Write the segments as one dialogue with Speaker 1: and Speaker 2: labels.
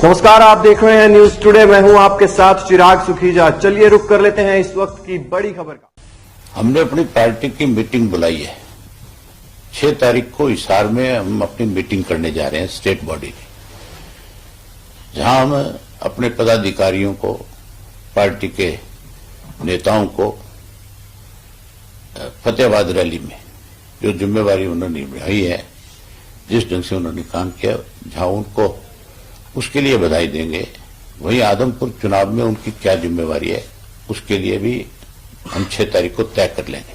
Speaker 1: नमस्कार, आप देख रहे हैं न्यूज टुडे। मैं हूं आपके साथ चिराग सुखीजा। चलिए रुक कर लेते हैं इस वक्त की बड़ी खबर का।
Speaker 2: हमने अपनी पार्टी की मीटिंग बुलाई है। 6 तारीख को हिसार में हम अपनी मीटिंग करने जा रहे हैं स्टेट बॉडी की, जहां हम अपने पदाधिकारियों को, पार्टी के नेताओं को फतेहाबाद रैली में जो जिम्मेवारी उन्होंने निभाई है, जिस ढंग से उन्होंने काम किया, जहां उनको उसके लिए बधाई देंगे। वहीं आदमपुर चुनाव में उनकी क्या जिम्मेवारी है, उसके लिए भी हम 6 तारीख को तय कर लेंगे।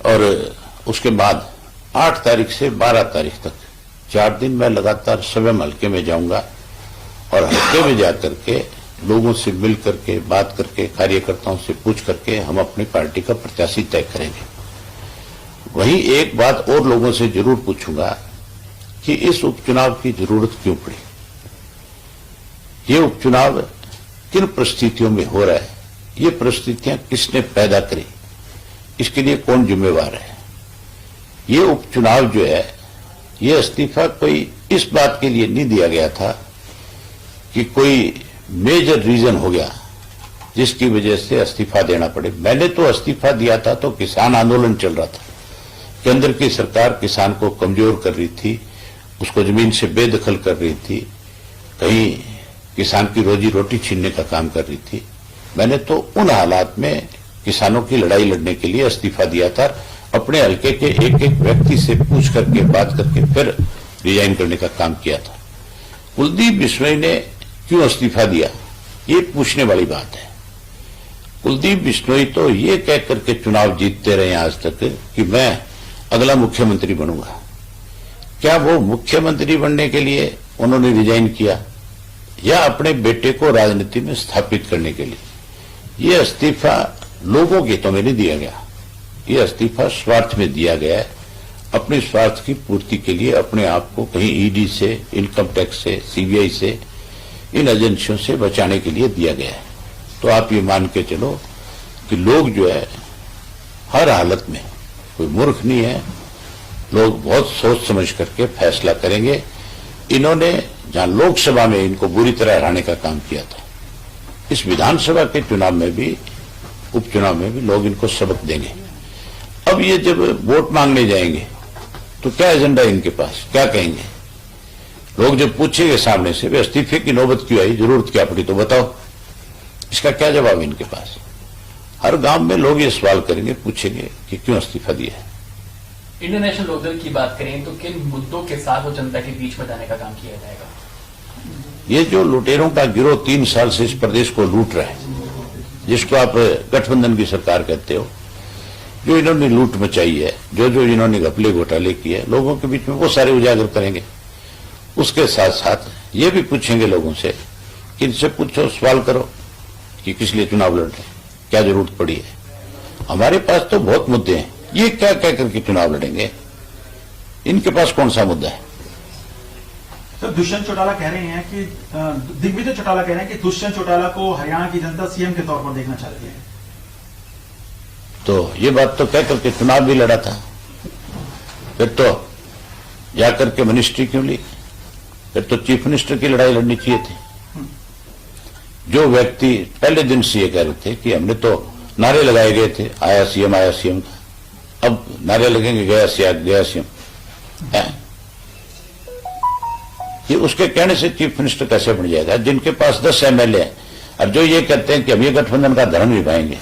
Speaker 2: और उसके बाद 8 तारीख से 12 तारीख तक 4 दिन मैं लगातार स्वयं हल्के में जाऊंगा और हल्के में जाकर के लोगों से मिल करके, बात करके, कार्यकर्ताओं से पूछ करके हम अपनी पार्टी का प्रत्याशी तय करेंगे। वहीं एक बात और लोगों से जरूर पूछूंगा कि इस उपचुनाव की जरूरत क्यों पड़ी, ये उपचुनाव किन परिस्थितियों में हो रहा है, ये परिस्थितियां किसने पैदा करी, इसके लिए कौन जिम्मेवार है। ये उपचुनाव जो है, ये इस्तीफा कोई इस बात के लिए नहीं दिया गया था कि कोई मेजर रीजन हो गया जिसकी वजह से इस्तीफा देना पड़े। मैंने तो इस्तीफा दिया था तो किसान आंदोलन चल रहा था, केंद्र की सरकार किसान को कमजोर कर रही थी, उसको जमीन से बेदखल कर रही थी, कहीं किसान की रोजी रोटी छीनने का काम कर रही थी। मैंने तो उन हालात में किसानों की लड़ाई लड़ने के लिए इस्तीफा दिया था। अपने हल्के के एक एक व्यक्ति से पूछ करके, बात करके फिर रिजाइन करने का काम किया था। कुलदीप बिश्नोई ने क्यों इस्तीफा दिया, ये पूछने वाली बात है। कुलदीप बिश्नोई तो ये कह करके चुनाव जीतते रहे आज तक कि मैं अगला मुख्यमंत्री बनूंगा। क्या वो मुख्यमंत्री बनने के लिए उन्होंने रिजाइन किया या अपने बेटे को राजनीति में स्थापित करने के लिए? ये इस्तीफा लोगों के हितों में नहीं दिया गया, ये इस्तीफा स्वार्थ में दिया गया है, अपने स्वार्थ की पूर्ति के लिए, अपने आप को कहीं ईडी से, इनकम टैक्स से, सीबीआई से, इन एजेंसियों से बचाने के लिए दिया गया है। तो आप ये मान के चलो कि लोग जो है हर हालत में, कोई मूर्ख नहीं है, लोग बहुत सोच समझ करके फैसला करेंगे। इन्होंने जहां लोकसभा में इनको बुरी तरह हराने का काम किया था, इस विधानसभा के चुनाव में भी, उपचुनाव में भी लोग इनको सबक देंगे। अब ये जब वोट मांगने जाएंगे तो क्या एजेंडा इनके पास, क्या कहेंगे? लोग जब पूछेंगे सामने से वे इस्तीफे की नौबत क्यों आई, जरूरत क्या पड़ी, तो बताओ, इसका क्या जवाब है इनके पास? हर गांव में लोग ये सवाल करेंगे, पूछेंगे कि क्यों इस्तीफा दिया है।
Speaker 3: इंडियन नेशनल लोकदल की बात करें तो किन मुद्दों के साथ वो जनता के बीच में जाने का काम किया जाएगा?
Speaker 2: ये जो लुटेरों का गिरोह 3 साल से इस प्रदेश को लूट रहा है, जिसको आप गठबंधन की सरकार कहते हो, जो इन्होंने लूट मचाई है, जो इन्होंने घपले घोटाले किए लोगों के बीच में, वो सारे उजागर करेंगे। उसके साथ साथ ये भी पूछेंगे लोगों से कि इनसे पूछो, सवाल करो कि किस लिए चुनाव लड़ रहे, क्या जरूरत पड़ी है। हमारे पास तो बहुत मुद्दे हैं, ये क्या कह करके चुनाव लड़ेंगे, इनके पास कौन सा मुद्दा है?
Speaker 4: तो दुष्यंत चौटाला कह रहे हैं कि दिग्विजय चौटाला कह रहे हैं कि दुष्यंत चौटाला को हरियाणा की जनता सीएम के तौर पर देखना चाहती है।
Speaker 2: तो ये बात तो कह करके चुनाव भी लड़ा था, फिर तो जाकर के मिनिस्ट्री क्यों ली? फिर तो चीफ मिनिस्टर की लड़ाई लड़नी चाहिए थी। जो व्यक्ति पहले दिन से ये कह रहे थे कि हमने तो नारे लगाए गए थे, आया सीएम का, अब नारे लगेंगे गया सीएम। ये उसके कहने से चीफ मिनिस्टर कैसे बन जाएगा, जिनके पास 10 एमएलए हैं और जो ये कहते हैं कि हम ये गठबंधन का धर्म निभाएंगे।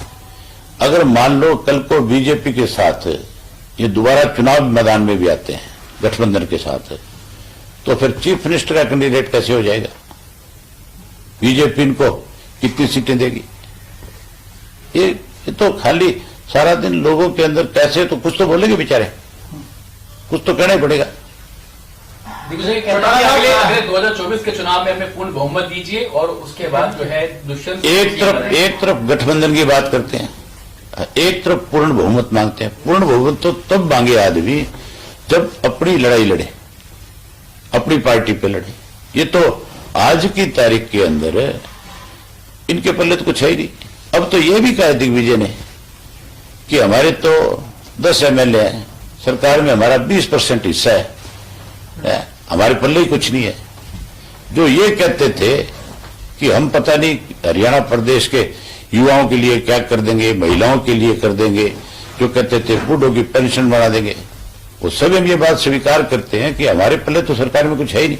Speaker 2: अगर मान लो कल को बीजेपी के साथ ये दोबारा चुनाव मैदान में भी आते हैं गठबंधन के साथ, तो फिर चीफ मिनिस्टर का कैंडिडेट कैसे हो जाएगा? बीजेपी इनको कितनी सीटें देगी? ये तो खाली सारा दिन लोगों के अंदर कैसे, तो कुछ तो बोलेंगे बेचारे, कुछ तो कहना ही पड़ेगा।
Speaker 3: दिग्विजय कहना है कि अगले 2024 के चुनाव में हमें पूर्ण बहुमत दीजिए और उसके बाद जो है दुष्यंत,
Speaker 2: एक तरफ गठबंधन की बात करते हैं, एक तरफ पूर्ण बहुमत मांगते हैं। पूर्ण बहुमत तो तब मांगे आदमी जब अपनी लड़ाई लड़े, अपनी पार्टी पे लड़े। ये तो आज की तारीख के अंदर इनके पल्ले तो कुछ है ही नहीं। अब तो ये भी कहा दिग्विजय ने कि हमारे तो 10 एमएलए हैं, सरकार में हमारा 20% हिस्सा है, हमारे पल्ले ही कुछ नहीं है। जो ये कहते थे कि हम पता नहीं हरियाणा प्रदेश के युवाओं के लिए क्या कर देंगे, महिलाओं के लिए कर देंगे, जो कहते थे बूढ़ों की पेंशन बढ़ा देंगे, वो सभी हम ये बात स्वीकार करते हैं कि हमारे पल्ले तो सरकार में कुछ है ही नहीं।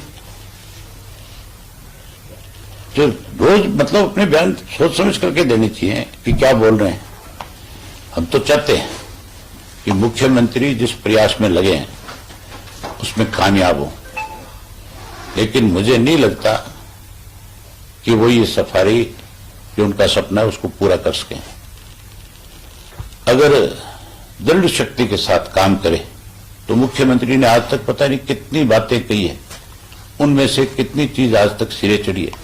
Speaker 2: जो रोज मतलब अपने बयान सोच समझ करके देनी चाहिए कि क्या बोल रहे हैं। हम तो चाहते हैं कि मुख्यमंत्री जिस प्रयास में लगे हैं उसमें कामयाब हो, लेकिन मुझे नहीं लगता कि वो ये सफारी जो उनका सपना है उसको पूरा कर सकें। अगर दृढ़ शक्ति के साथ काम करे तो मुख्यमंत्री ने आज तक पता नहीं कितनी बातें कही है, उनमें से कितनी चीज आज तक सिरे चढ़ी है।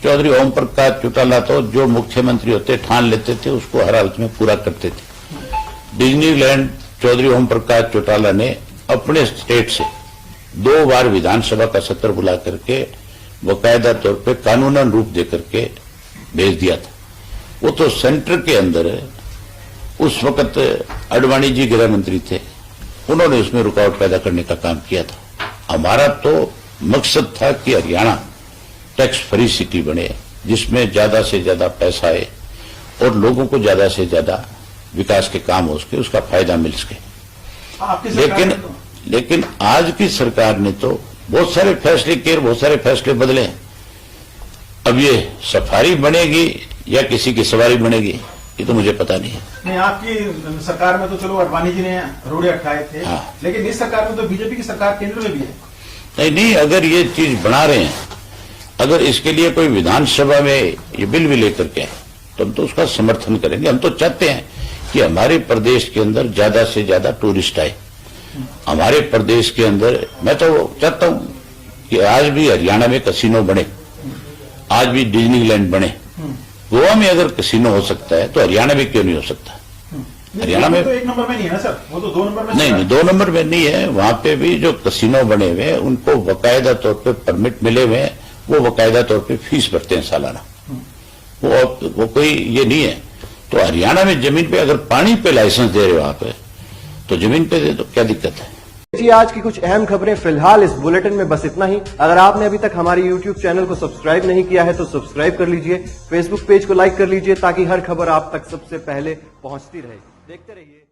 Speaker 2: चौधरी ओम प्रकाश चौटाला तो जो मुख्यमंत्री होते ठान लेते थे उसको हर हालत में पूरा करते थे। डिज्नीलैंड चौधरी ओम प्रकाश चौटाला ने अपने स्टेट से 2 बार विधानसभा का सत्र बुला करके बाकायदा तौर पे कानूनन रूप दे करके भेज दिया था। वो तो सेंटर के अंदर उस वक्त अडवाणी जी गृह मंत्री थे, उन्होंने उसमें रुकावट पैदा करने का काम किया था। हमारा तो मकसद था कि हरियाणा टैक्स फ्री सिटी बने, जिसमें ज्यादा से ज्यादा पैसा आए और लोगों को ज्यादा से ज्यादा विकास के काम हो सके, उसका फायदा मिल सके। लेकिन आज की सरकार ने तो बहुत सारे फैसले किए, बहुत सारे फैसले बदले। अब ये सफारी बनेगी या किसी की सवारी बनेगी ये तो मुझे पता नहीं है।
Speaker 4: नहीं, आपकी सरकार में तो चलो अडवाणी जी ने रोड़े अटकाए थे,
Speaker 2: हाँ।
Speaker 4: लेकिन इस सरकार में तो बीजेपी की सरकार केंद्र में भी है।
Speaker 2: नहीं, अगर ये चीज बना रहे हैं, अगर इसके लिए कोई विधानसभा में ये बिल भी लेकर के आए तो हम तो उसका समर्थन करेंगे। हम तो चाहते हैं कि हमारे प्रदेश के अंदर ज्यादा से ज्यादा टूरिस्ट आए। हमारे प्रदेश के अंदर मैं तो चाहता हूं कि आज भी हरियाणा में कसिनो बने, आज भी डिज्नीलैंड बने। गोवा में अगर कसिनो हो सकता है तो हरियाणा में क्यों नहीं हो सकता? हरियाणा में
Speaker 4: तो 1 नंबर में नहीं है ना सर, वो तो 2 नंबर में।
Speaker 2: नहीं, 2 नंबर में नहीं है। वहां पे भी जो कसिनो बने हुए हैं उनको बाकायदा तौर पे परमिट मिले हुए हैं, वो बाकायदा तौर पे फीस भरते हैं सालाना। वो कोई ये नहीं है। तो हरियाणा में जमीन पे अगर पानी पे लाइसेंस दे रहे हो वहां पे, तो जमीन पे दे दो, क्या दिक्कत है?
Speaker 1: जी, आज की कुछ अहम खबरें फिलहाल इस बुलेटिन में बस इतना ही। अगर आपने अभी तक हमारे YouTube चैनल को सब्सक्राइब नहीं किया है तो सब्सक्राइब कर लीजिए, Facebook पेज को लाइक कर लीजिए ताकि हर खबर आप तक सबसे पहले पहुंचती रहे। देखते रहिए।